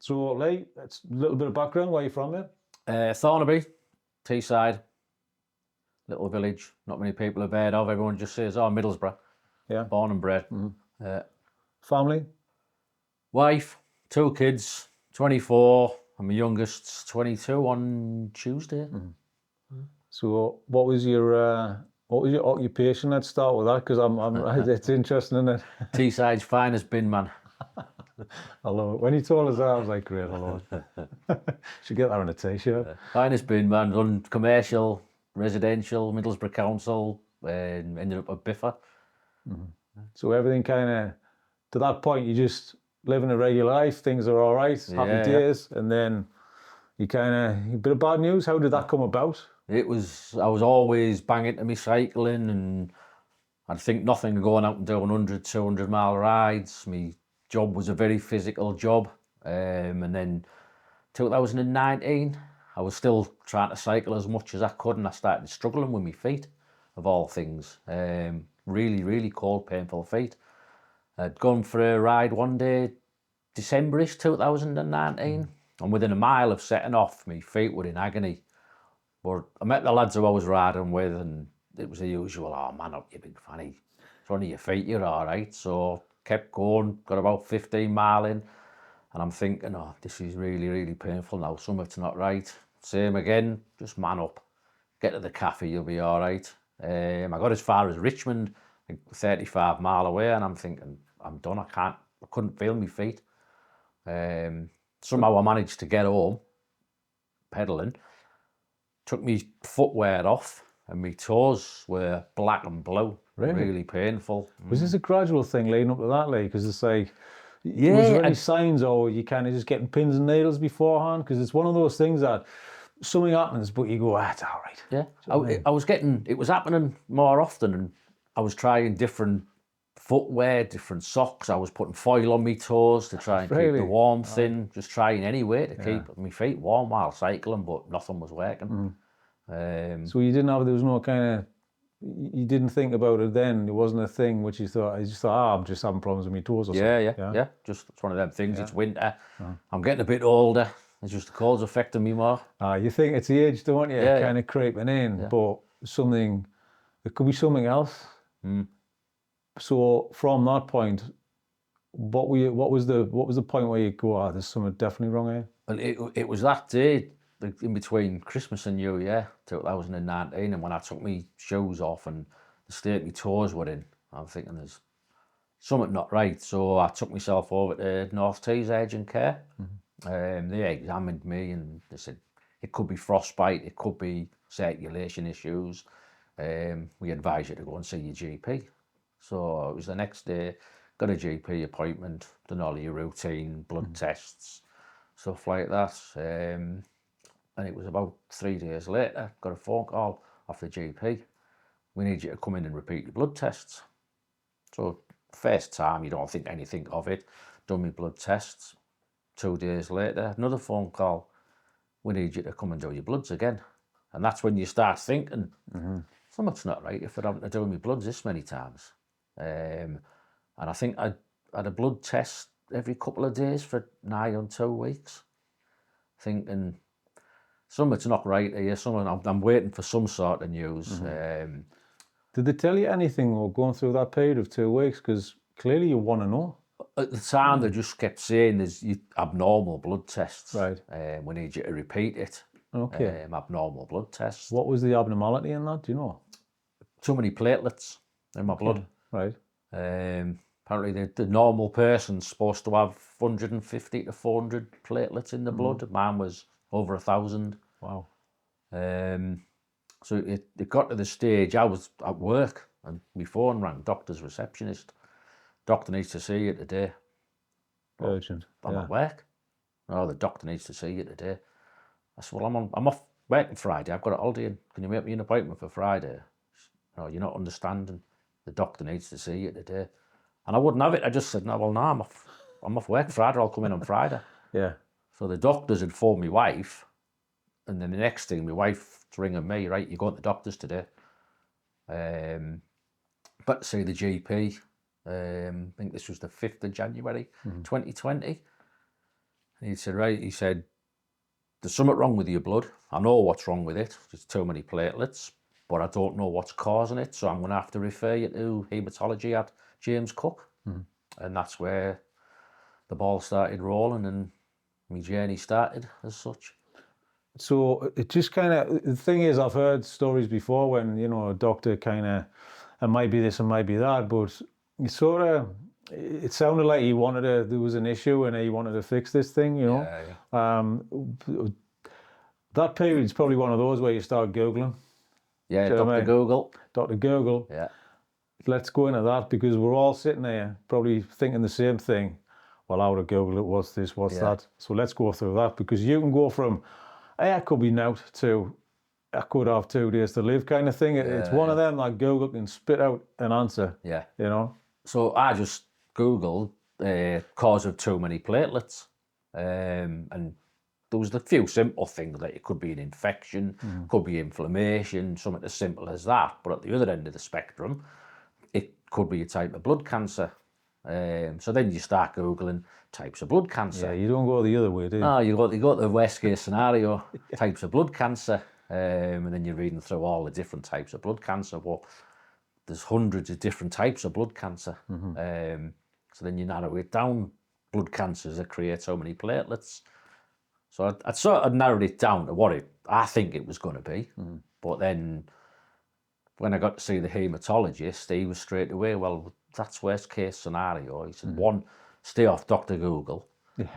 So, Lee, it's a little bit of background. Where are you from, mate? Thornaby, Teesside, little village. Not many people have heard of. Everyone just says, "Oh, Middlesbrough." Yeah. Born and bred. Family? Wife, 2 kids, 24, and my youngest's 22 on Tuesday. So, what was your occupation? Let's start with that because it's interesting, isn't it? Teesside's finest bin man. I love it. When he told us that, I was like, great, I love it. Should get that on a t-shirt. Finest bin man, run commercial, residential, Middlesbrough Council, and ended up at Biffa. So everything kind of, to that point, you just living a regular life, things are all right, happy days, and then you kind of, a bit of bad news. How did that come about? I was always banging to me cycling, and I'd think nothing of going out and doing 100, 200 mile rides. My job was a very physical job. And then 2019, I was still trying to cycle as much as I could, and I started struggling with my feet, of all things. Really, really cold, painful feet. I'd gone for a ride one day, December-ish 2019, and within a mile of setting off, my feet were in agony. But I met the lads who I was riding with, and it was the usual, "Oh, man up, you big fanny. It's only your feet, you're all right." So kept going, got about 15 mile in, and I'm thinking, "Oh, this is really, really painful now. Something's not right." Same again, just man up. Get to the cafe, you'll be all right. I got as far as Richmond, like 35 mile away, and I'm thinking, I'm done. I couldn't feel my feet. Somehow I managed to get home, pedalling, took me footwear off, and my toes were black and blue. Really painful. Was this a gradual thing leading up to that, Lee? Because it's like, was there any signs, or you kind of just getting pins and needles beforehand? Because it's one of those things that something happens, but you go, it's all right. Yeah, I was getting, it was happening more often, and I was trying different footwear, different socks. I was putting foil on my toes to try and keep the warmth in, just trying any way to keep my feet warm while cycling, but nothing was working. So you didn't have, there was no kind of, you didn't think about it then? It wasn't a thing which you thought, I'm just having problems with my toes or something? Yeah. Just, it's one of them things. It's winter. I'm getting a bit older. It's just the cold's affecting me more. You think it's the age, don't you? Kind of creeping in, but it could be something else. So from that point, what was the point where you go, there's something definitely wrong here? And it was that day, in between Christmas and New Year 2019, and when I took my shoes off and the state my toes were in, I'm thinking there's something not right. So I took myself over to North Tees Urgent Care. They examined me and they said it could be frostbite, it could be circulation issues. We advise you to go and see your GP. So it was the next day, got a GP appointment, done all your routine blood tests, stuff like that. And it was about 3 days later, got a phone call off the GP. "We need you to come in and repeat your blood tests." So first time, you don't think anything of it. Done my blood tests. 2 days later, another phone call. "We need you to come and do your bloods again." And that's when you start thinking, something's not right if I'm having to do my bloods this many times. And I think I had a blood test every couple of days for nigh on 2 weeks. Thinking, something's not right here. I'm waiting for some sort of news. Did they tell you anything or going through that period of 2 weeks? Because clearly you want to know. At the time, they just kept saying there's abnormal blood tests. Right. We need you to repeat it. Okay. Abnormal blood tests. What was the abnormality in that? Do you know? Too many platelets in my blood. Right. Apparently, the normal person's supposed to have 150 to 400 platelets in the blood. Mine was over 1,000. Wow. So it got to the stage, I was at work and my phone rang, doctor's receptionist. "Doctor needs to see you today." Urgent. I'm at work. "No, the doctor needs to see you today." I said, "Well, I'm off working Friday. I've got a holiday. Can you make me an appointment for Friday?" "No, you're not understanding. The doctor needs to see you today." And I wouldn't have it. I just said, "No, I'm off work Friday. I'll come in on Friday." Yeah. So the doctors had phoned my wife, and then the next thing, my wife's ringing me, "Right, you're going to the doctors today." But to see the GP, I think this was the 5th of January, 2020. He said, right, he said, there's something wrong with your blood. I know what's wrong with it. There's too many platelets, but I don't know what's causing it. So I'm going to have to refer you to haematology at James Cook. And that's where the ball started rolling and my journey started as such. So it just kind of, the thing is, I've heard stories before when, you know, a doctor kind of, it might be this and might be that, but you sort of, it sounded like he wanted to, there was an issue and he wanted to fix this thing, you know. That period's probably one of those where you start Googling. Yeah, Do you know what I Dr. mean? Google. Dr. Google. Yeah. Let's go into that because we're all sitting there probably thinking the same thing. Well, I would have Googled it, what's this, what's that? So let's go through that because you can go from, hey, I could be out to, I could have 2 days to live kind of thing. It's one of them like Google can spit out an answer. Yeah. You know? So I just Googled cause of too many platelets. And there was a few simple things that it could be an infection, could be inflammation, something as simple as that. But at the other end of the spectrum, it could be a type of blood cancer. So then you start Googling types of blood cancer. Yeah, you don't go the other way, do you? No, you got the worst case scenario, types of blood cancer. And then you're reading through all the different types of blood cancer. Well, there's hundreds of different types of blood cancer. So then you narrow it down, blood cancers that create so many platelets. So I'd sort of narrowed it down to what I think it was going to be. But then when I got to see the haematologist, he was straight away, well, that's worst case scenario. He said, 1, stay off Dr. Google. Yeah.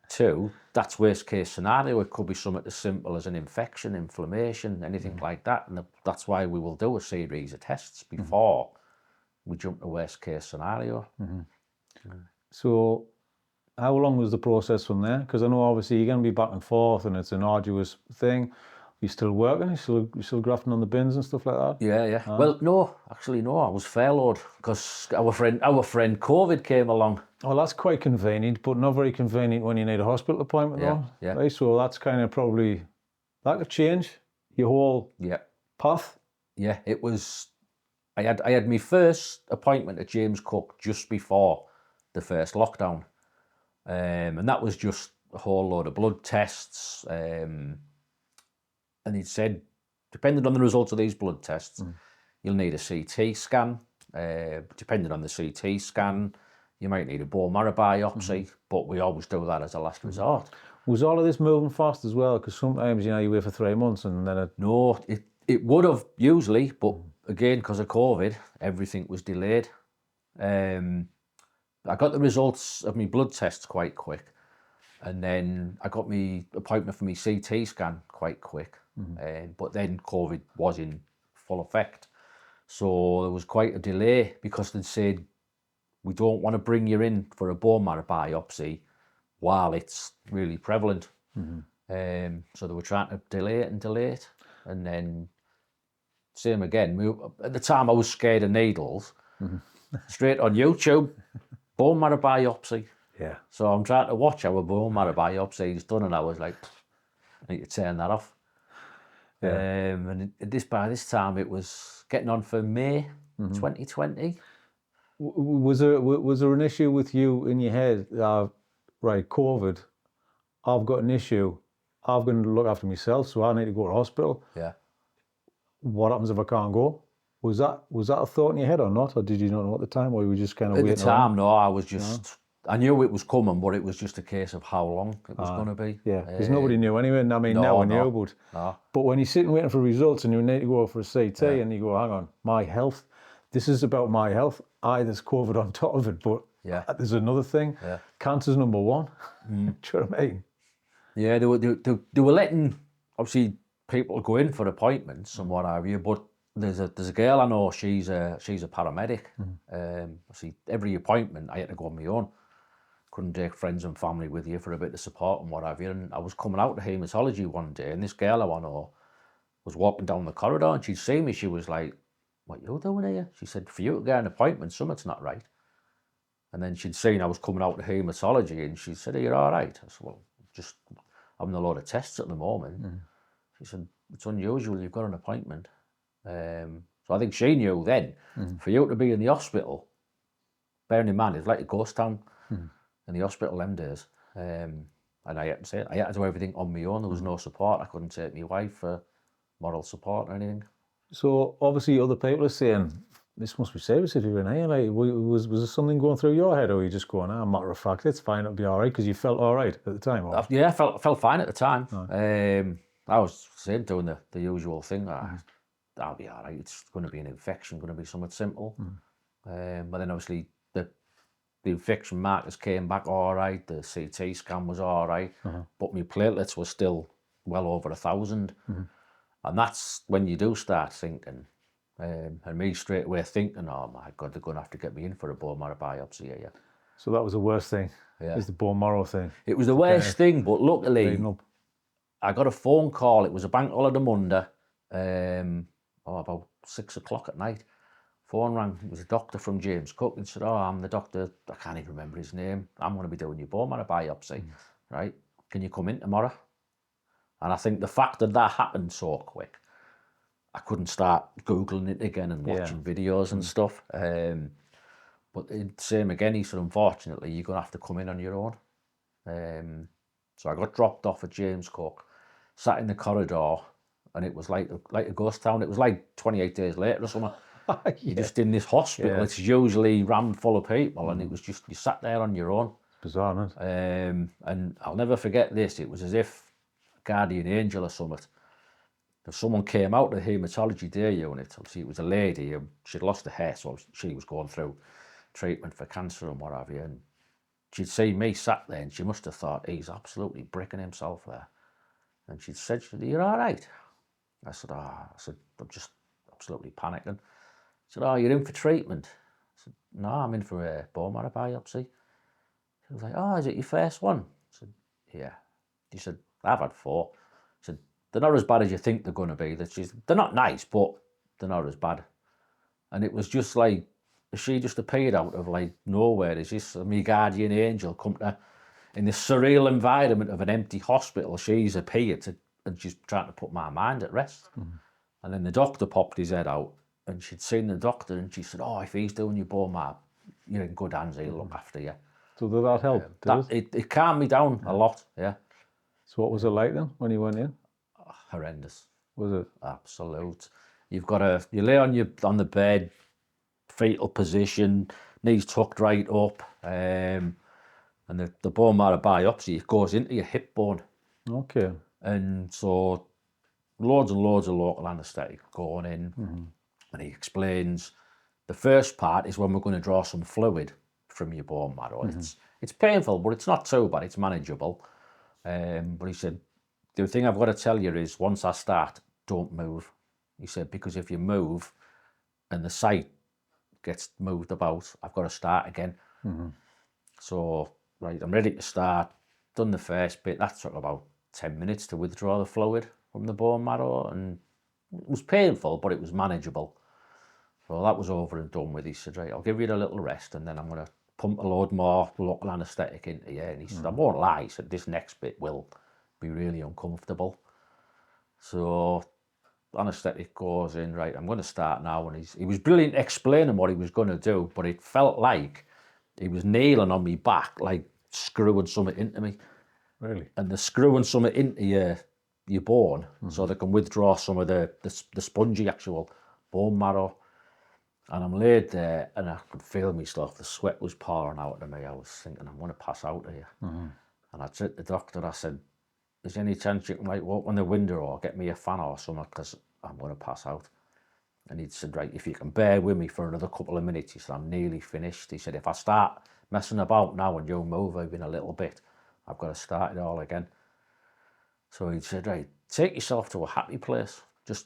2, that's worst case scenario. It could be something as simple as an infection, inflammation, anything like that. And that's why we will do a series of tests before we jump to worst case scenario. So how long was the process from there? Because I know obviously you're going to be back and forth and it's an arduous thing. You still working? You still grafting on the bins and stuff like that? Yeah. Well, no, actually, no. I was furloughed because our friend COVID came along. Well, that's quite convenient, but not very convenient when you need a hospital appointment, though. Yeah. Right? So that's kind of probably, that could change your whole path. Yeah, it was. I had my first appointment at James Cook just before the first lockdown, and that was just a whole load of blood tests. And he said, depending on the results of these blood tests, you'll need a CT scan. Depending on the CT scan, you might need a bone marrow biopsy, but we always do that as a last resort. Was all of this moving fast as well? Because sometimes, you know, you wait for 3 months and then it... No, it would have usually, but again, because of COVID, everything was delayed. I got the results of my blood tests quite quick. And then I got my appointment for my CT scan quite quick. But then COVID was in full effect. So there was quite a delay because they'd said, we don't want to bring you in for a bone marrow biopsy while it's really prevalent. So they were trying to delay it. And then same again. At the time I was scared of needles. Straight on YouTube, bone marrow biopsy. Yeah. So I'm trying to watch our bone marrow biopsy is done, and I was like, I need to turn that off. Yeah. And by this time it was getting on for May 2020. Was there an issue with you in your head? Right, COVID, I've got an issue. I'm going to look after myself, so I need to go to hospital. Yeah. What happens if I can't go? Was that a thought in your head or not? Or did you not know at the time? Or you were just kind of waiting At the time, around? no, I was just... I knew it was coming, but it was just a case of how long it was going to be. Yeah, because nobody knew anyway. I mean, now I knew, but when you're sitting waiting for results and you need to go for a CT and you go, hang on, my health, this is about my health. There's COVID on top of it, but there's another thing. Cancer's number 1. Do you know what I mean? Yeah, they were letting, obviously, people go in for appointments and what have you, but there's a girl I know, she's a paramedic. See, every appointment I had to go on my own. Couldn't take friends and family with you for a bit of support and what have you. And I was coming out to haematology one day, and this girl I know was walking down the corridor, and she'd see me. She was like, "What you doing here?" She said, "For you to get an appointment, something's not right." And then she'd seen I was coming out to haematology, and she said, "Are you all right?" I said, "Well, just having a lot of tests at the moment." She said, "It's unusual. You've got an appointment." So I think she knew then, for you to be in the hospital, bearing in mind, it's like a ghost town in the hospital them days. And I had to do everything on my own. There was no support. I couldn't take my wife for moral support or anything. So obviously other people are saying, this must be serious if you're in here. Like, was there something going through your head, or were you just going, matter of fact, it's fine, it'll be all right, because you felt all right at the time? Or? Yeah, I felt fine at the time. I was saying, doing the usual thing. I'll be all right. It's going to be an infection, going to be something simple. But then obviously the infection markers came back all right. The CT scan was all right, but my platelets were still well over 1,000. And that's when you do start thinking, and me straight away thinking, oh my God, they're going to have to get me in for a bone marrow biopsy here. So that was the worst thing, is the bone marrow thing. It was the worst thing, but luckily up. I got a phone call. It was a bank holiday Monday, about 6 o'clock at night. Phone rang. It was a doctor from James Cook and said, I'm the doctor, I can't even remember his name. I'm going to be doing your bone marrow biopsy, right? Can you come in tomorrow? And I think the fact that happened so quick, I couldn't start Googling it again and watching videos and stuff. But same again, he said, unfortunately, you're going to have to come in on your own. So I got dropped off at James Cook, sat in the corridor, and it was like a ghost town. It was like 28 days later or something. You're just in this hospital. It's usually rammed full of people, and it was just, you sat there on your own. Bizarre, isn't it? And I'll never forget this. It was as if a guardian angel or something. If someone came out of the haematology day unit, obviously it was a lady, she'd lost her hair, so she was going through treatment for cancer and what have you, and she'd see me sat there, and she must have thought, he's absolutely bricking himself there. And she'd said, you're all right? I said, I'm just absolutely panicking. She said, you're in for treatment? I said, no, I'm in for a bone marrow biopsy. She was like, is it your first one? I said, yeah. She said, I've had 4. I said, they're not as bad as you think they're going to be. They're not nice, but they're not as bad. And it was just like, she just appeared out of like nowhere. Is this me guardian angel come to, in this surreal environment of an empty hospital, she's appeared and she's trying to put my mind at rest. And then the doctor popped his head out, and she'd seen the doctor, and she said, if he's doing your bone marrow, you're in good hands, he'll look after you. So did that help? It calmed me down a lot, yeah. So what was it like then when you went in? Horrendous. Was it? Absolute. You lay on the bed, fetal position, knees tucked right up, and the bone marrow biopsy, it goes into your hip bone. Okay. And so loads and loads of local anaesthetic going in, and he explains the first part is when we're going to draw some fluid from your bone marrow. It's painful, but it's not too bad, it's manageable. But he said, the thing I've got to tell you is, once I start, don't move. He said, because if you move and the site gets moved about, I've got to start again. So, right, I'm ready to start. Done the first bit. That took about 10 minutes to withdraw the fluid from the bone marrow, and it was painful, but it was manageable. So that was over and done with. He said, right, I'll give you a little rest, and then I'm going to pump a load more local anaesthetic into you. And he said, I won't lie, he said, this next bit will be really uncomfortable. So anaesthetic goes in, right, I'm going to start now. And he was brilliant explaining what he was going to do, but it felt like he was kneeling on me back, like screwing something into me. Really? And they're screwing something into your bone so they can withdraw some of the spongy actual bone marrow. And I'm laid there, and I could feel myself. The sweat was pouring out of me. I was thinking, I'm going to pass out here. And I said to the doctor, I said, is there any chance you can like open the window or get me a fan or something, because I'm going to pass out? And he said, right, if you can bear with me for another couple of minutes. He said, I'm nearly finished. He said, if I start messing about now and you move even a little bit, I've got to start it all again. So he said, right, take yourself to a happy place, just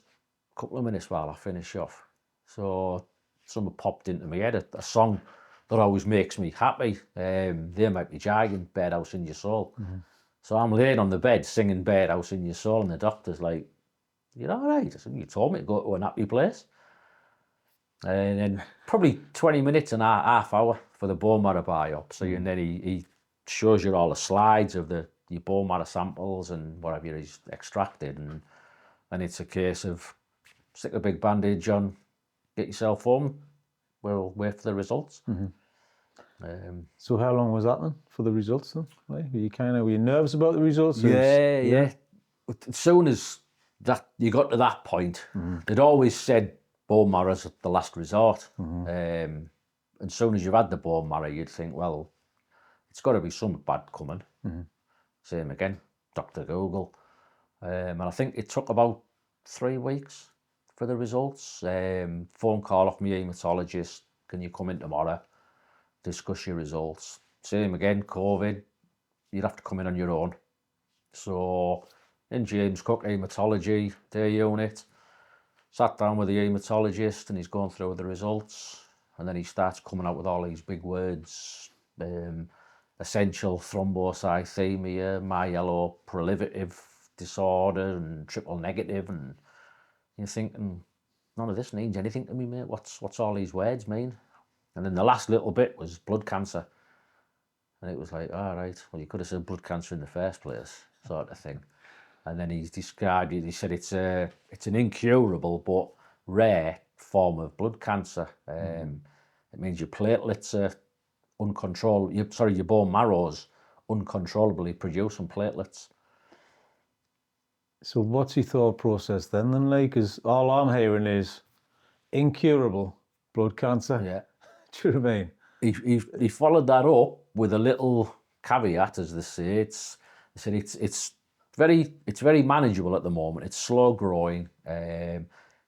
a couple of minutes while I finish off. So something popped into my head, a song that always makes me happy. They might be jargon, Birdhouse in Your Soul. So I'm laying on the bed singing Birdhouse in Your Soul, and the doctor's like, you're all right? I said, you told me to go to a happy place. And then probably 20 minutes and a half hour for the bone marrow biopsy, and then he shows you all the slides of your bone marrow samples and whatever he's extracted, and it's a case of stick a big bandage on, get yourself home, we'll wait for the results. So how long was that then for the results then? Like, were you nervous about the results? Yeah. As soon as that you got to that point, they'd always said bone marrow's the last resort. And as soon as you've had the bone marrow, you'd think, well, it's got to be something bad coming. Same again, Dr. Google. And I think it took about 3 weeks for the results. Phone call off my haematologist, can you come in tomorrow, discuss your results. Same again, COVID, you'd have to come in on your own. So in James Cook Haematology, their unit, sat down with the haematologist and he's going through the results, and then he starts coming out with all these big words, essential thrombocythemia, myeloproliferative disorder and triple negative, and you're thinking, none of this means anything to me, mate. What's all these words mean? And then the last little bit was blood cancer. And it was like, all right, well, you could have said blood cancer in the first place, sort of thing. And then he's described it, he said it's an incurable but rare form of blood cancer. It means your platelets are your bone marrow's uncontrollably producing platelets. So what's your thought process then? Like, because all I'm hearing is incurable blood cancer. Yeah. Do you know what I mean? He followed that up with a little caveat, as they say. They said it's very manageable at the moment. It's slow growing.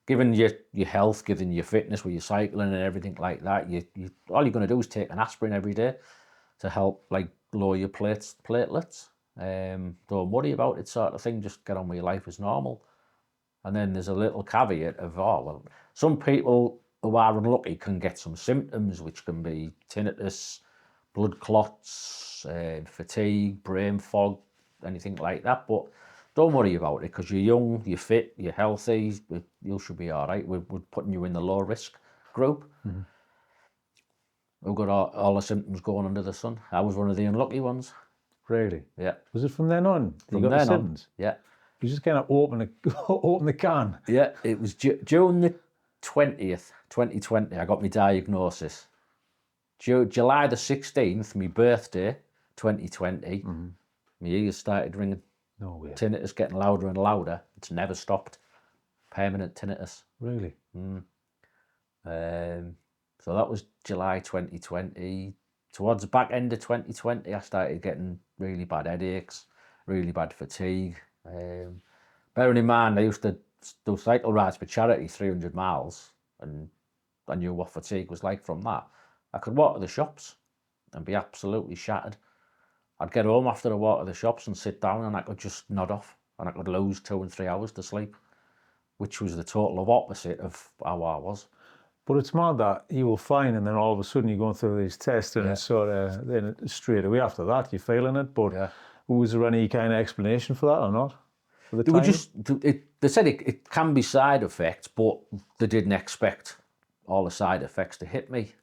Given your health, given your fitness with your cycling and everything like that, you all you're going to do is take an aspirin every day to help like lower your platelets. Don't worry about it, sort of thing. Just get on with your life as normal. And then there's a little caveat of, some people who are unlucky can get some symptoms, which can be tinnitus, blood clots, fatigue, brain fog, anything like that. But don't worry about it, because you're young, you're fit, you're healthy, you should be all right. We're putting you in the low risk group. We've got all the symptoms going under the sun. I was one of the unlucky ones. Really? Yeah. Was it from then on? From then on, yeah. You just kind of open the can. Yeah, it was June the 20th, 2020, I got my diagnosis. July the 16th, my birthday, 2020, my ears started ringing. No way. Tinnitus getting louder and louder. It's never stopped. Permanent tinnitus. Really? So that was July 2020. Towards the back end of 2020, I started getting really bad headaches, really bad fatigue. Bearing in mind, I used to do cycle rides for charity, 300 miles, and I knew what fatigue was like from that. I could walk to the shops and be absolutely shattered. I'd get home after a walk to the shops and sit down, and I could just nod off, and I could lose 2 and 3 hours to sleep, which was the total opposite of how I was. But it's mad that you will find, and then all of a sudden you're going through these tests, and it's sort of, then straight away after that you're feeling it. But was there any kind of explanation for that or not? They said it can be side effects, but they didn't expect all the side effects to hit me.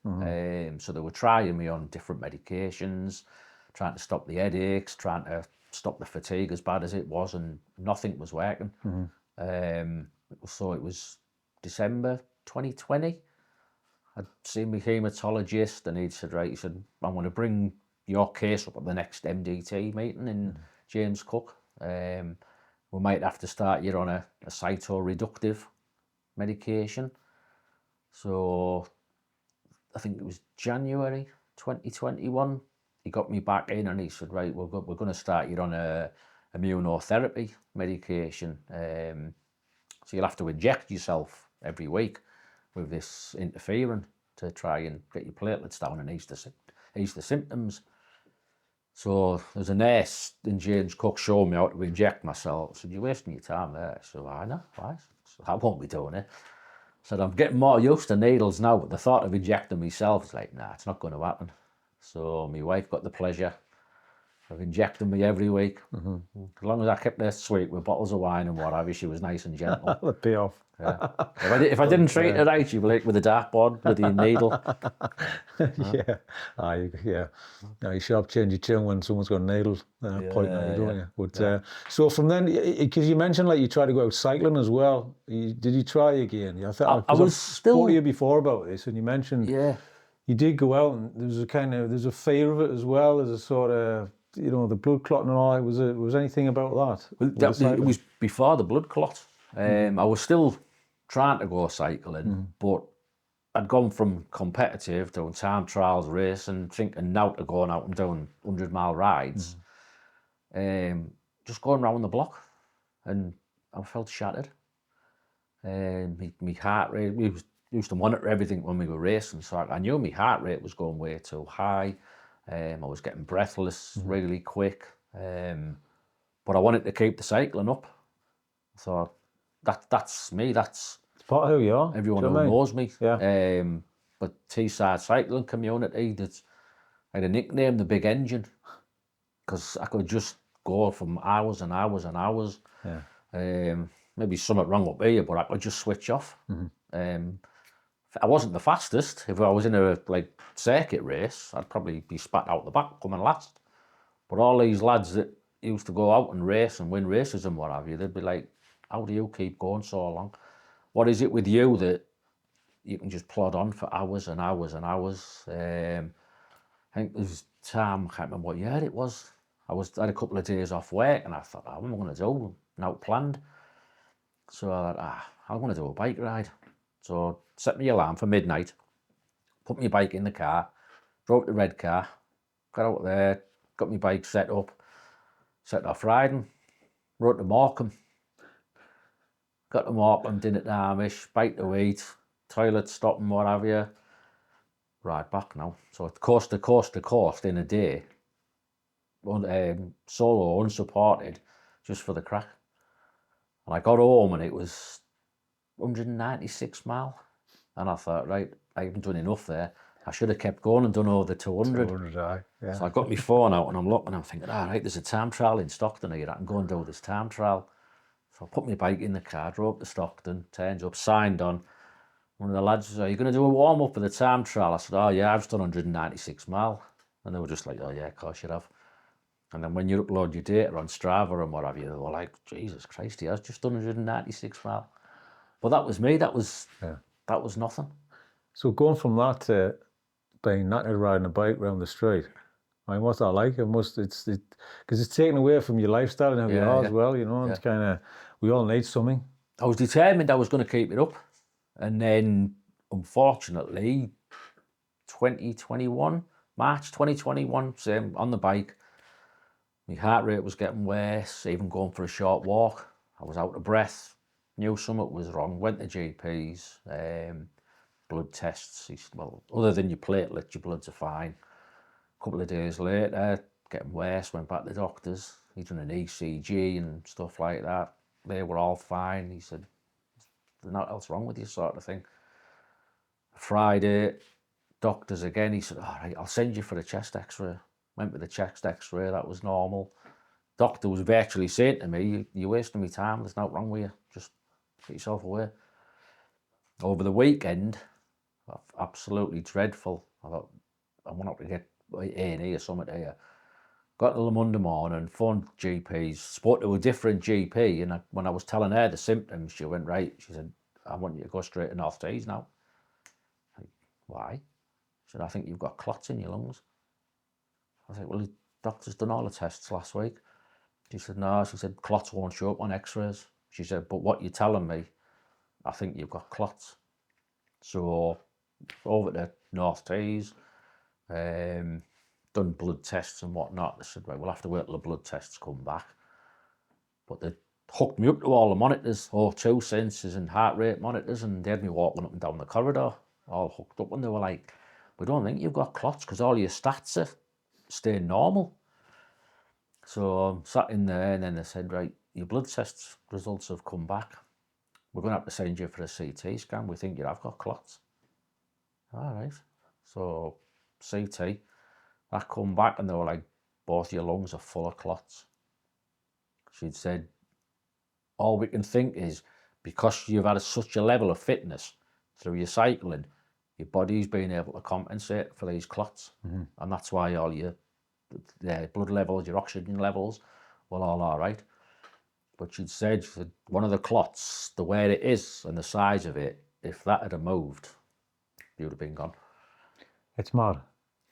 So they were trying me on different medications, trying to stop the headaches, trying to stop the fatigue as bad as it was, and nothing was working. So it was December 2020. I'd seen my haematologist, and he said, I'm going to bring your case up at the next MDT meeting in James Cook. We might have to start you on a cytoreductive medication. So I think it was January 2021. He got me back in, and he said, we're going to start you on a immunotherapy medication. So you'll have to inject yourself every week with this interferon to try and get your platelets down and ease the symptoms. So there's a nurse in James Cook showing me how to inject myself. I said, you're wasting your time there. I said, I know, why? I won't be doing it. I said, I'm getting more used to needles now, but the thought of injecting myself is like, nah, it's not going to happen. So my wife got the pleasure of injecting me every week. As long as I kept her sweet with bottles of wine and whatever, she was nice and gentle. That'd pay off. Yeah. If I didn't treat her right, she'd be like with a dartboard with your needle. You sharp change your tune when someone's got a needle pointing at you, don't you? But so from then, because you mentioned like you tried to go out cycling as well. Did you try again? I was still. Spoke to you before about this, and you mentioned you did go out, and there's a fear of it as well. There's a sort of, the blood clotting and all. Was anything about that? Well, it was before the blood clot. I was still trying to go cycling, but I'd gone from competitive doing time trials, racing, thinking now to going out and doing 100-mile rides. Just going around the block, and I felt shattered. My heart rate, we used to monitor everything when we were racing, so I knew my heart rate was going way too high. I was getting breathless really quick, but I wanted to keep the cycling up. So that's me. That's It's part of who you are. everyone who knows me. Yeah. But Teesside cycling community, I had a nickname, the Big Engine, because I could just go from hours and hours and hours. Yeah. Maybe something wrong up here, but I could just switch off. I wasn't the fastest. If I was in a circuit race, I'd probably be spat out the back coming last. But all these lads that used to go out and race and win races and what have you, they'd be like, how do you keep going so long? What is it with you that you can just plod on for hours and hours and hours? I think there's time, I can't remember what year it was. I had a couple of days off work and I thought, what am I going to do? Not planned. So I thought, I'm going to do a bike ride. So set my alarm for midnight, put my bike in the car, drove the red car, got out there, got my bike set up, set off riding, rode to Morecambe. Got to Morecambe, dinner at the Amish, bite to eat, toilet stop and what have you. Right back now. So it's coast to coast to coast in a day. Solo, unsupported, just for the crack. And I got home and it was 196 mile. And I thought, right, I haven't done enough there. I should have kept going and done over the 200. 200, yeah. So I got my phone out and I'm looking and I'm thinking, right, there's a time trial in Stockton here. I can go and do this time trial. So I put my bike in the car, drove to Stockton, turned up, signed on. One of the lads said, are you going to do a warm-up for the time trial? I said, oh yeah, I've just done 196 mile. And they were just like, oh yeah, of course you have. And then when you upload your data on Strava and what have you, they were like, Jesus Christ, he has just done 196 mile. But that was me, that was nothing. So going from that to being knackered riding a bike around the street, I mean, what's that like? Because it's taken away from your lifestyle and how you are as well, and it's kind of, we all need something. I was determined I was going to keep it up. And then, unfortunately, March 2021, same on the bike, my heart rate was getting worse, even going for a short walk. I was out of breath, knew something was wrong, went to GPs, blood tests. He said, well, other than your platelets, your bloods are fine. A couple of days later, getting worse, went back to the doctors. He done an ECG and stuff like that. They were all fine. He said, there's nothing else wrong with you, sort of thing. Friday, doctors again. He said, all right, I'll send you for a chest x-ray. Went with the chest x-ray, that was normal. Doctor was virtually saying to me, you're wasting my time, there's nothing wrong with you, just get yourself away. Over the weekend, absolutely dreadful. I thought, I went up to get A&E or something here. Got to the Monday morning, phoned GPs, spoke to a different GP, and when I was telling her the symptoms, she went, right, she said, I want you to go straight to North Tees now. Like, why? She said, I think you've got clots in your lungs. I was like, well, the doctor's done all the tests last week. She said, no, she said, clots won't show up on x-rays. She said, but what you're telling me, I think you've got clots. So, over to North Tees, done blood tests and whatnot. They said, right, we'll have to wait till the blood tests come back. But they hooked me up to all the monitors, O2 sensors and heart rate monitors, and they had me walking up and down the corridor, all hooked up, and they were like, we don't think you've got clots because all your stats are staying normal. So I sat in there and then they said, right, your blood test results have come back. We're going to have to send you for a CT scan. We think you have got clots. All right. So CT, that come back and they were like, both your lungs are full of clots. She'd said, all we can think is because you've had such a level of fitness through your cycling, your body's been able to compensate for these clots. And that's why all your blood levels, your oxygen levels, were all right. But she'd said one of the clots, the way it is and the size of it, if that had moved, you'd have been gone. It's mad.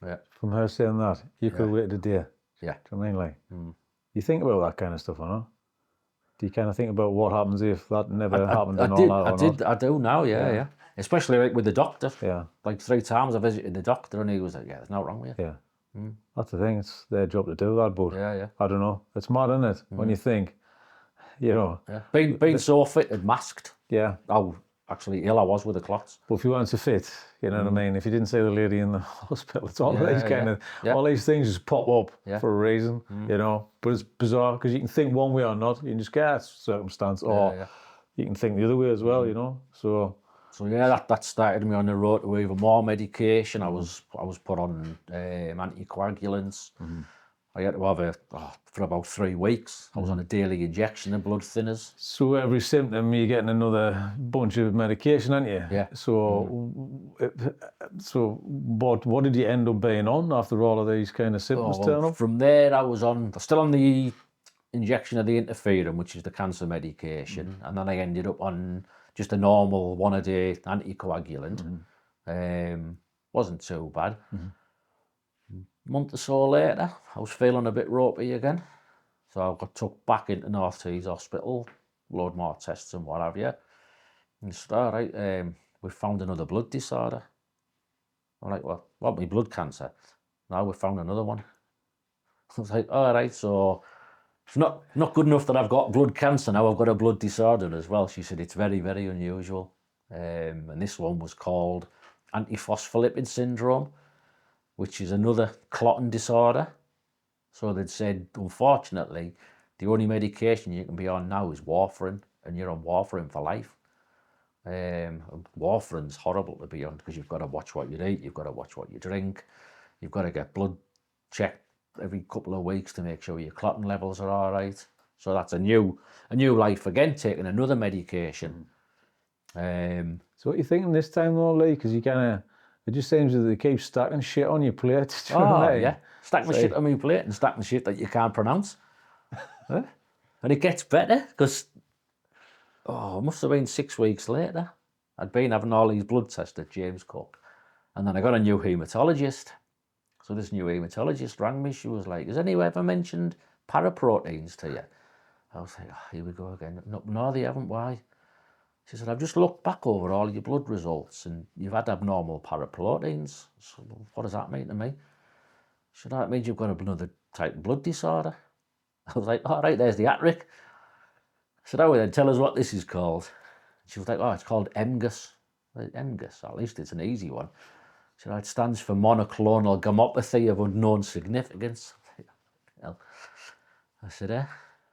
Yeah. From her saying that, you could have waited a day. Yeah. Do you know what I mean? Like, you think about that kind of stuff, or not? Do you kind of think about what happens if that never happened and all that, or not? I do now, yeah. Especially like with the doctor. Yeah. Like 3 times I visited the doctor and he was like, yeah, there's nothing wrong with you. Yeah. That's the thing. It's their job to do that, but Yeah. I don't know. It's mad, isn't it? When you think, you know. Yeah. Being so fit and masked. Yeah. How actually ill I was with the clots. But if you weren't so fit, you know what I mean? If you didn't see the lady in the hospital, it's all these kind of, all these things just pop up for a reason, you know. But it's bizarre because you can think one way or not. You can just get a circumstance, or you can think the other way as well, you know. So yeah, that started me on the road to even more medication. I was put on anticoagulants. I had to have for about 3 weeks. I was on a daily injection of blood thinners. So every symptom, you're getting another bunch of medication, aren't you? Yeah. So, so what did you end up being on after all of these kind of symptoms turn up? From there, I was still on the injection of the interferon, which is the cancer medication, and then I ended up on just a normal 1-a-day anticoagulant. Wasn't too bad. Month or so later, I was feeling a bit ropey again. So I got took back into North Tees Hospital, load more tests and what have you. And said, all right, we found another blood disorder. I'm like, well, what, my blood cancer? Now we found another one. I was like, all right, so it's not good enough that I've got blood cancer, now I've got a blood disorder as well. She said, it's very, very unusual. And this one was called antiphospholipid syndrome, which is another clotting disorder. So they'd said, unfortunately, the only medication you can be on now is warfarin, and you're on warfarin for life. Warfarin's horrible to be on because you've got to watch what you eat, you've got to watch what you drink, you've got to get blood checked every couple of weeks to make sure your clotting levels are all right. So that's a new life again, taking another medication. So what are you thinking this time though, Lee? Because you kind of, it just seems that they keep stacking shit on your plate. Yeah, stacking shit on my plate and stacking shit that you can't pronounce. And it gets better because, it must have been 6 weeks later. I'd been having all these blood tests at James Cook, and then I got a new haematologist. So this new haematologist rang me. She was like, has anyone ever mentioned paraproteins to you? I was like, here we go again. No, they haven't. Why? She said, I've just looked back over all your blood results and you've had abnormal paraproteins. So what does that mean to me? She said, that means you've got another type of blood disorder. I was like, all right, there's the hat-trick. I said, then tell us what this is called. She was like, it's called MGUS. MGUS, at least it's an easy one. She said, it stands for monoclonal gammopathy of unknown significance. I said,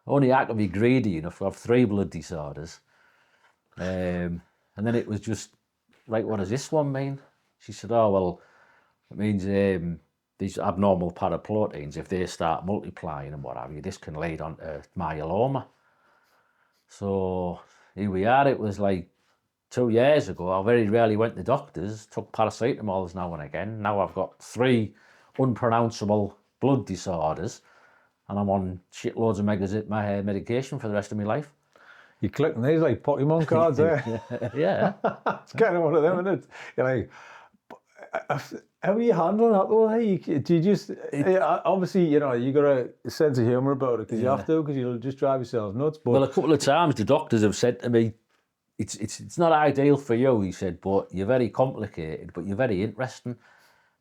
only I can be greedy enough to have 3 blood disorders. And then it was just, right, what does this one mean? She said, it means these abnormal paraproteins, if they start multiplying and what have you, this can lead on to myeloma. So here we are. It was like 2 years ago. I very rarely went to doctors, took paracetamols now and again. Now I've got 3 unpronounceable blood disorders and I'm on shitloads of medication for the rest of my life. You're collecting these like Pokemon cards, Yeah. It's kind of one of them, isn't it? You're like, how are you handling that though? Hey, do you just, obviously, you know, you got a sense of humour about it because you have to, because you'll just drive yourself nuts. But well, a couple of times the doctors have said to me, it's not ideal for you, he said, but you're very complicated, but you're very interesting.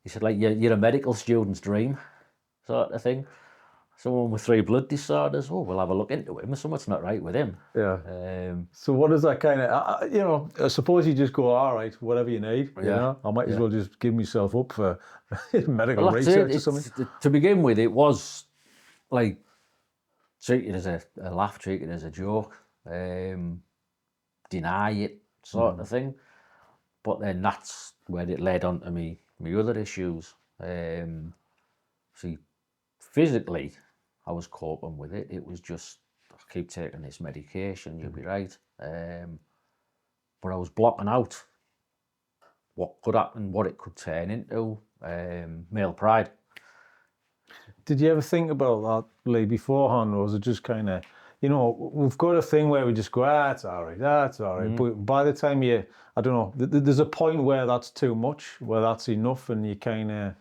He said, like, you're a medical student's dream, sort of thing. Someone with 3 blood disorders, we'll have a look into him. Something's not right with him. Yeah. So what is that kind of, you know, I suppose you just go, all right, whatever you need, you know? I might as well just give myself up for medical research or something. To begin with, it was like treated as a laugh, treated as a joke, deny it sort of thing. But then that's where it led on to me other issues. See, physically, I was coping with it. It was just, I keep taking this medication, you'll be right. But I was blocking out what could happen, what it could turn into, male pride. Did you ever think about that, Lee, beforehand, or was it just kind of, you know, we've got a thing where we just go, that's all right, that's all right. But by the time you, I don't know, there's a point where that's too much, where that's enough, and you kind of,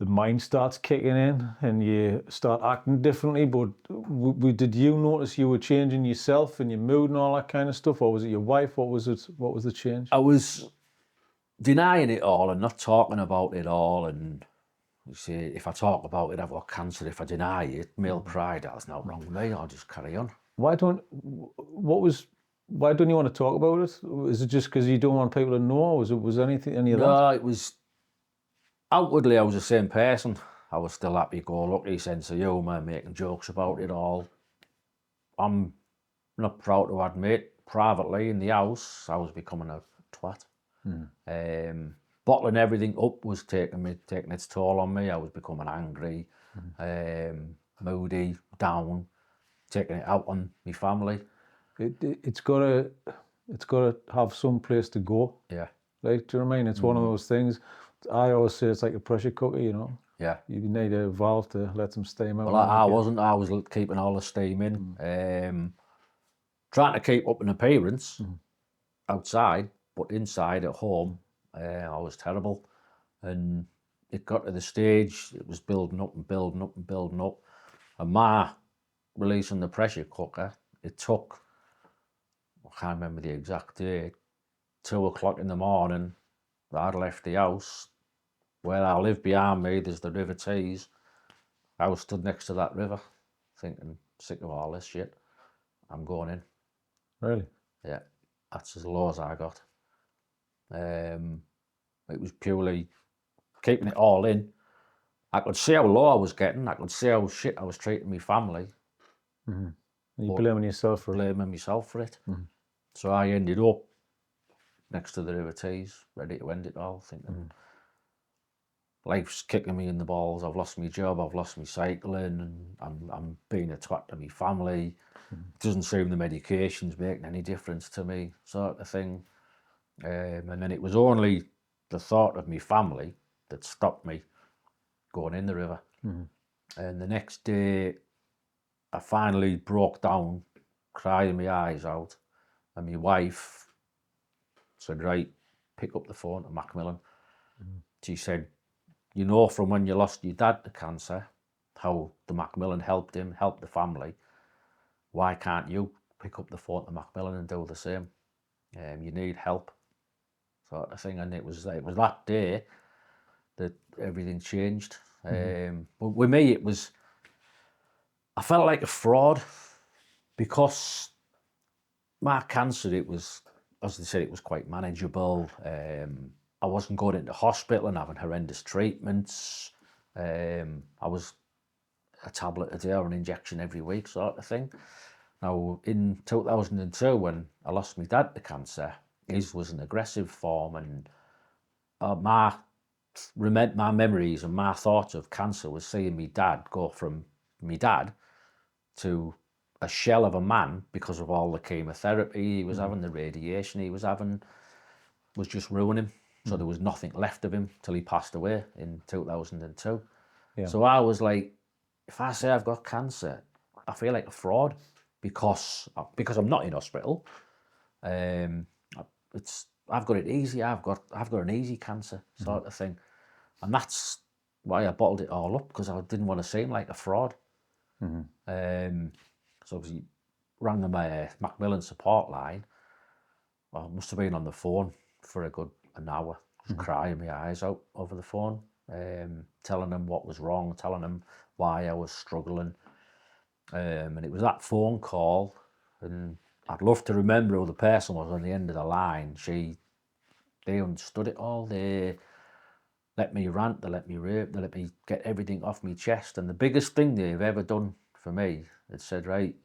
the mind starts kicking in and you start acting differently. But did you notice you were changing yourself and your mood and all that kind of stuff? Or was it your wife? What was it? What was the change? I was denying it all and not talking about it all. And you see, if I talk about it, I've got cancer. If I deny it, male pride, that's not wrong with me. I'll just carry on. Why don't you want to talk about it? Is it just because you don't want people to know? Or was anything, any of that? No, it was outwardly I was the same person. I was still happy-go-lucky, sense of humour, making jokes about it all. I'm not proud to admit, privately in the house, I was becoming a twat. Bottling everything up was taking its toll on me. I was becoming angry, moody, down, taking it out on my family. It's got to have some place to go. Yeah. Like, do you know what I mean? It's one of those things. I always say it's like a pressure cooker, you know. Yeah. You need a valve to let some steam out. Well, I wasn't. I was keeping all the steam in. Trying to keep up an appearance outside, but inside at home, I was terrible. And it got to the stage, it was building up and building up and building up. And my releasing the pressure cooker, it took, I can't remember the exact date, 2 o'clock in the morning, I'd left the house. Where I live behind me, there's the River Tees. I was stood next to that river, thinking, sick of all this shit. I'm going in. Really? Yeah, that's as low as I got. It was purely keeping it all in. I could see how low I was getting. I could see how shit I was treating my family. And you blaming yourself for it? Blaming myself for it. So I ended up next to the River Tees, ready to end it all, thinking life's kicking me in the balls. I've lost my job. I've lost my cycling, and I'm being a twat to my family. Doesn't seem the medication's making any difference to me, sort of thing. And then it was only the thought of my family that stopped me going in the river. And the next day, I finally broke down, crying my eyes out, and my wife said, right, pick up the phone to Macmillan. She said, you know from when you lost your dad to cancer, how the Macmillan helped him, helped the family. Why can't you pick up the phone to Macmillan and do the same? You need help, sort of thing. And it was that day that everything changed. But with me, I felt like a fraud because my cancer, it was, as they said, it was quite manageable. I wasn't going into hospital and having horrendous treatments. I was a tablet a day or an injection every week, sort of thing. Now, in 2002, when I lost my dad to cancer, his was an aggressive form, and my memories and my thoughts of cancer was seeing me dad go from me dad to a shell of a man because of all the chemotherapy he was having, the radiation he was having, was just ruining him. So there was nothing left of him till he passed away in 2002. Yeah. So I was like, if I say I've got cancer, I feel like a fraud because I'm not in hospital. I've got it easy. I've got an easy cancer sort of thing, and that's why I bottled it all up, because I didn't want to seem like a fraud. So obviously rang the Macmillan support line. I must have been on the phone for a good an hour, just crying my eyes out over the phone, telling them what was wrong, telling them why I was struggling. And it was that phone call, and I'd love to remember who the person was on the end of the line. They understood it all. They let me rant, they let me rave, they let me get everything off my chest. And the biggest thing they've ever done for me, it said, right,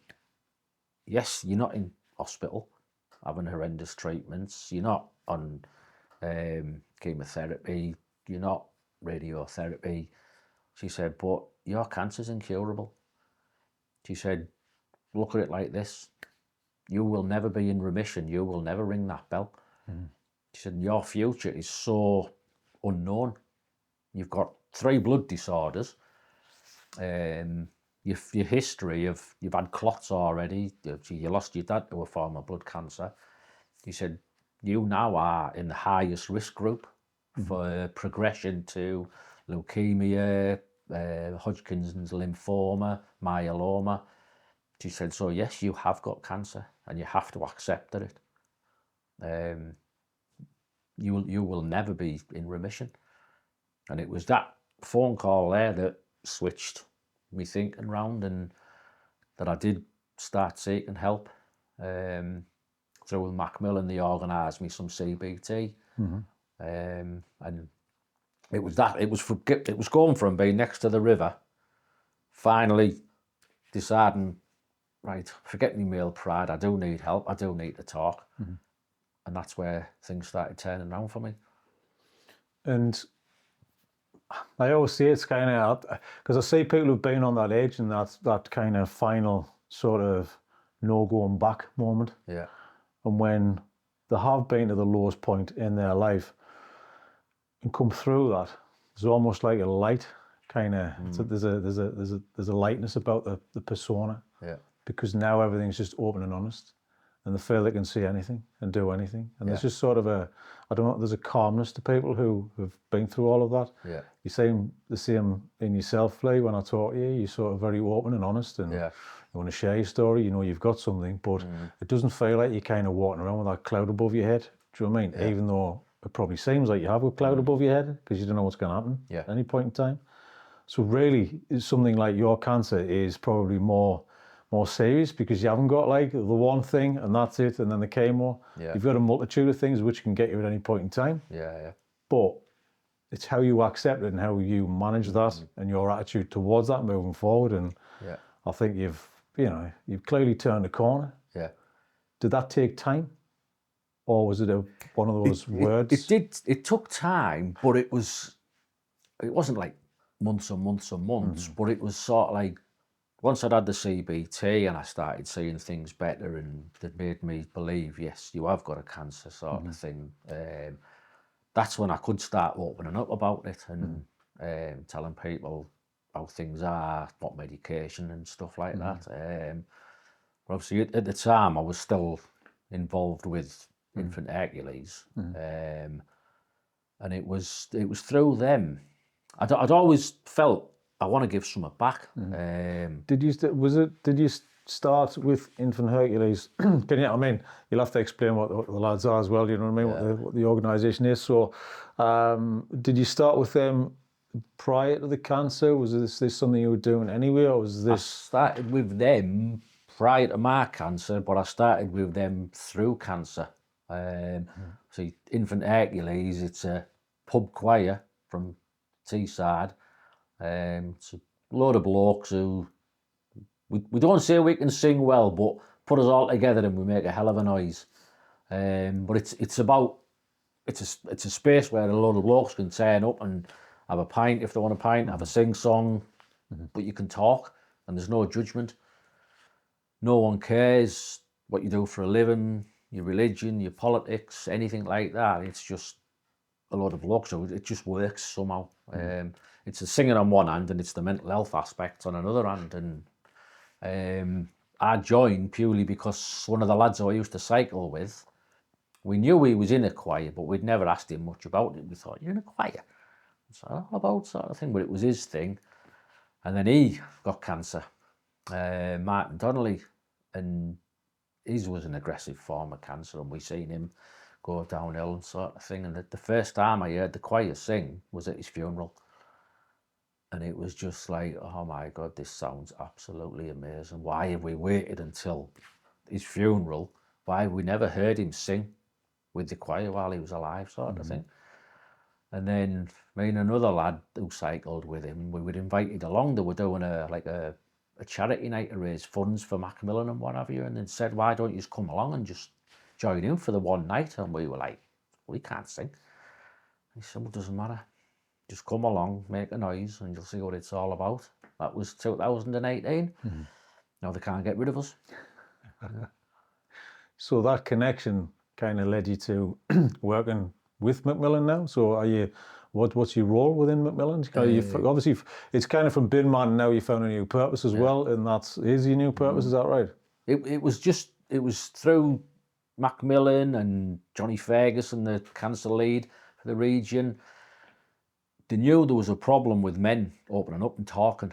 yes, you're not in hospital having horrendous treatments, you're not on chemotherapy, you're not radiotherapy. She said, but your cancer's incurable. She said, look at it like this. You will never be in remission. You will never ring that bell. She said, your future is so unknown. You've got 3 blood disorders. your history of you've had clots already. You lost your dad to a form of blood cancer. He said you now are in the highest risk group for progression to leukemia, Hodgkin's lymphoma, myeloma. She said, so yes, you have got cancer and you have to accept it. You will never be in remission. And it was that phone call there that switched me thinking round, and that I did start seeking help. So with Macmillan, they organised me some CBT. And it was going from being next to the river, finally deciding, right, forget me male pride, I do need help, I do need to talk. And that's where things started turning around for me. And I always say it's kind of, because I see people who've been on that edge and that kind of final sort of no going back moment. Yeah. And when they have been to the lowest point in their life and come through that, it's almost like a light kind of. There's a lightness about the persona. Yeah. Because now everything's just open and honest, and they feel they can see anything and do anything. And there's just sort of there's a calmness to people who have been through all of that. Yeah. You seem the same in yourself, Lee, when I talk to you. You're sort of very open and honest, and you want to share your story. You know you've got something, but it doesn't feel like you're kind of walking around with that cloud above your head. Do you know what I mean? Yeah. Even though it probably seems like you have a cloud above your head because you don't know what's going to happen at any point in time. So really, something like your cancer is probably more serious because you haven't got like the one thing and that's it, and then the chemo. Yeah. You've got a multitude of things which can get you at any point in time. Yeah. But it's how you accept it and how you manage that and your attitude towards that moving forward. And I think you've clearly turned a corner. Yeah. Did that take time, or was it one of those words? It took time, but it wasn't like months and months and months. But it was sort of like, once I'd had the CBT and I started seeing things better, and that made me believe, yes, you have got a cancer sort of thing. That's when I could start opening up about it and telling people how things are, what medication and stuff like that. But obviously at the time I was still involved with Infant Hercules, and it was through them. I'd always felt I want to give something back. Did you start with Infant Hercules? I mean, you'll have to explain what the lads are as well. You know what I mean? What the organisation is. So, did you start with them prior to the cancer? Was this something you were doing anyway, or was this? I started with them prior to my cancer, but I started with them through cancer. See, Infant Hercules, it's a pub choir from Teesside. It's a load of blokes who we don't say we can sing well, but put us all together and we make a hell of a noise. But it's a space where a load of blokes can turn up and have a pint if they want a pint, have a sing song, but you can talk and there's no judgment. No one cares what you do for a living, your religion, your politics, anything like that. It's just a lot of blokes, so it just works somehow. It's the singing on one hand and it's the mental health aspect on another hand. And I joined purely because one of the lads who I used to cycle with, we knew he was in a choir, but we'd never asked him much about it. We thought, you're in a choir? It's all about sort of thing, but it was his thing. And then he got cancer, Martin Donnelly, and his was an aggressive form of cancer, and we seen him go downhill and sort of thing. And the first time I heard the choir sing was at his funeral. And it was just like, oh my God, this sounds absolutely amazing. Why have we waited until his funeral? Why have we never heard him sing with the choir while he was alive, sort of thing? And then me and another lad who cycled with him, we were invited along. They were doing a charity night to raise funds for Macmillan and what have you. And then said, why don't you just come along and just join in for the one night? And we were like, we can't sing. He said, well, it doesn't matter. Just come along, make a noise, and you'll see what it's all about. That was 2018. Now they can't get rid of us. So that connection kind of led you to working with Macmillan now. So are you What's your role within Macmillan? Obviously, it's kind of from bin man, now you found a new purpose as well, and is your new purpose, is that right? It was through Macmillan and Johnny Ferguson, the cancer lead for the region. They knew there was a problem with men opening up and talking.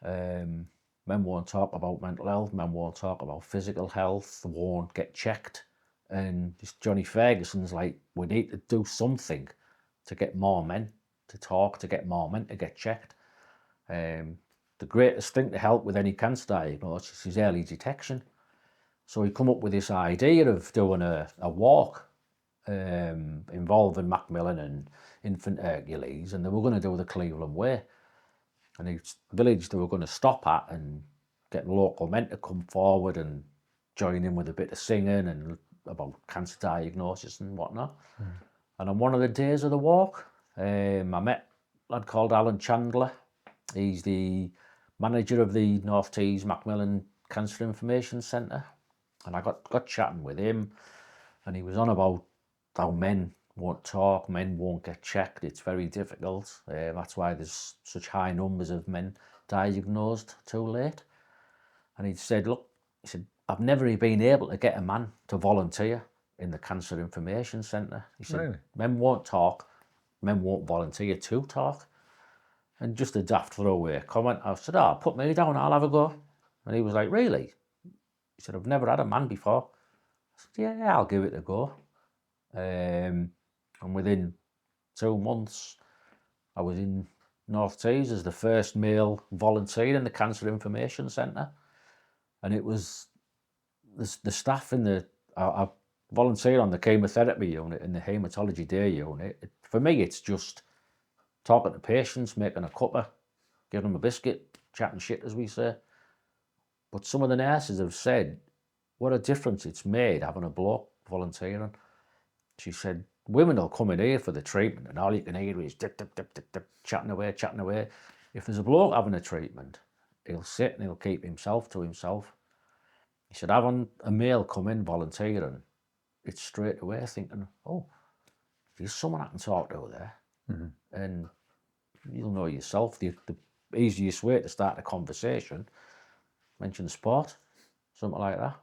Men won't talk about mental health, men won't talk about physical health, they won't get checked. And just Johnny Ferguson's like, we need to do something to get more men to talk, to get more men to get checked. The greatest thing to help with any cancer diagnosis is early detection. So he come up with this idea of doing a walk involving Macmillan and Infant Hercules, and they were going to do the Cleveland Way. And it's a village they were going to stop at and get local men to come forward and join in with a bit of singing and about cancer diagnosis and whatnot. And on one of the days of the walk, I met a lad called Alan Chandler. He's the manager of the North Tees Macmillan Cancer Information Centre. And I got chatting with him, and he was on about how men won't talk, men won't get checked, it's very difficult. That's why there's such high numbers of men diagnosed too late. And he said, look, I've never been able to get a man to volunteer in the Cancer Information Centre. He said, really? Men won't talk, men won't volunteer to talk. And just a daft throwaway comment, I said, put me down, I'll have a go. And he was like, really? He said, I've never had a man before. I said, yeah, I'll give it a go. And within 2 months, I was in North Tees as the first male volunteer in the Cancer Information Centre. And it was the staff in I volunteer on the chemotherapy unit and the haematology day unit. For me, it's just talking to patients, making a cuppa, giving them a biscuit, chatting shit, as we say. But some of the nurses have said, what a difference it's made having a bloke volunteering. She said, women will come in here for the treatment and all you can hear is dip, dip, dip, dip, dip, chatting away, chatting away. If there's a bloke having a treatment, he'll sit and he'll keep himself to himself. He said, having a male come in volunteering, it's straight away thinking, oh, there's someone I can talk to there. Mm-hmm. And you'll know yourself, the easiest way to start a conversation, mention sport, something like that.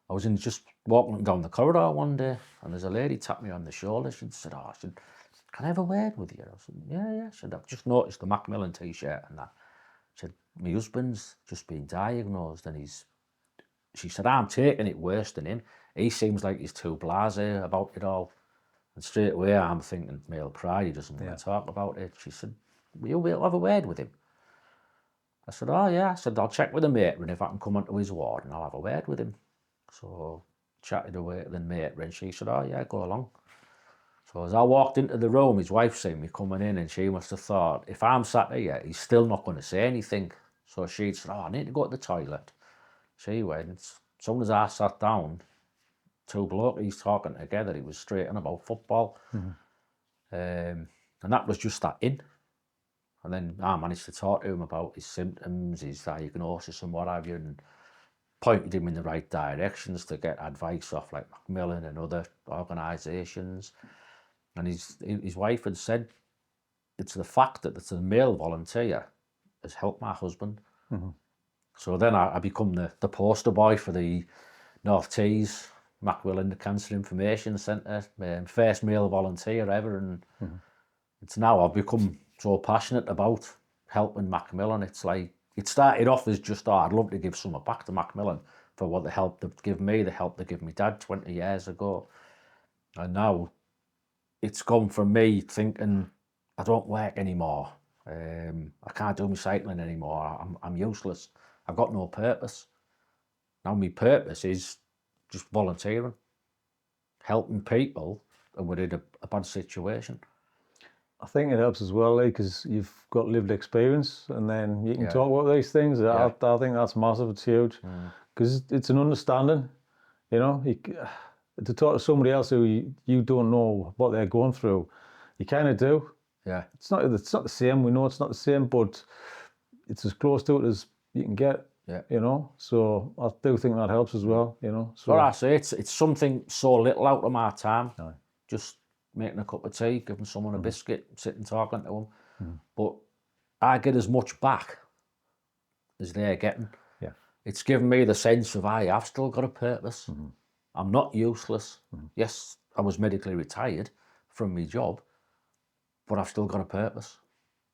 I was just walking down the corridor one day, and there's a lady tapped me on the shoulder. She said, can I have a word with you? I said, yeah. She said, I've just noticed the Macmillan t-shirt and that. She said, my husband's just been diagnosed, and she said, I'm taking it worse than him. He seems like he's too blasé about it all. And straight away I'm thinking, male pride, he doesn't want to talk about it. She said, we'll have a word with him. I said, oh yeah. I said, I'll check with the matron if I can come onto his ward and I'll have a word with him. So chatted away to the matron and she said, oh yeah, go along. So as I walked into the room, his wife seen me coming in and she must have thought, if I'm sat here, he's still not going to say anything. So she said, I need to go to the toilet. She went. As soon as I sat down, 2 blokes talking together, he was straight on about football. Mm-hmm. And that was just that in. And then I managed to talk to him about his symptoms, his diagnosis and what have you, and pointed him in the right directions to get advice off like Macmillan and other organisations. And his wife had said, it's the fact that it's a male volunteer has helped my husband. Mm-hmm. So then I become the poster boy for the North Tees Macmillan Cancer Information Centre, first male volunteer ever, and it's now I've become so passionate about helping Macmillan. It's like, it started off as just, I'd love to give something back to Macmillan for what the help they've given me, the help they gave me dad 20 years ago. And now it's gone from me thinking, I don't work anymore. I can't do my cycling anymore. I'm useless. I've got no purpose. Now my purpose is just volunteering, helping people who are in a bad situation. I think it helps as well, because you've got lived experience and then you can talk about these things. I think that's massive, it's huge. Because it's an understanding, you know. To talk to somebody else who you don't know what they're going through, you kind of do. Yeah. It's not the same, we know it's not the same, but it's as close to it as you can get. Yeah. You know, so I do think that helps as well, you know. So what I say, it's something so little out of my time. No. Just making a cup of tea, giving someone a biscuit, sitting talking to them. But I get as much back as they're getting. Yeah. It's given me the sense of I've still got a purpose. I'm not useless. Yes, I was medically retired from my job, but I've still got a purpose.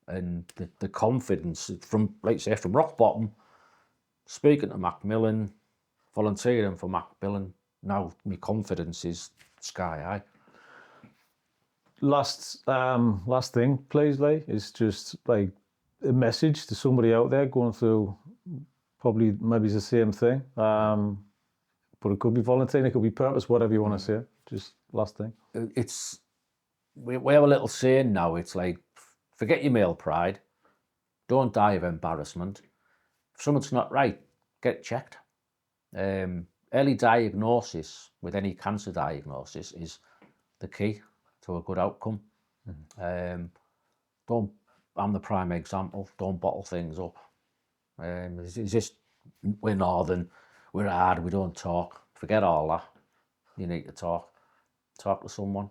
And the confidence from, like you say, from rock bottom, speaking to Macmillan, volunteering for Macmillan, now my confidence is sky high. Last thing, please, Lee, is just like a message to somebody out there going through probably maybe it's the same thing. But it could be volunteering, it could be purpose, whatever you want to say. Just last thing. We have a little saying now, it's like, forget your male pride, don't die of embarrassment. If something's not right, get checked. Early diagnosis with any cancer diagnosis is the key to a good outcome. I'm the prime example, don't bottle things up. It's just, we're northern, we're hard, we don't talk. Forget all that. You need to talk to someone.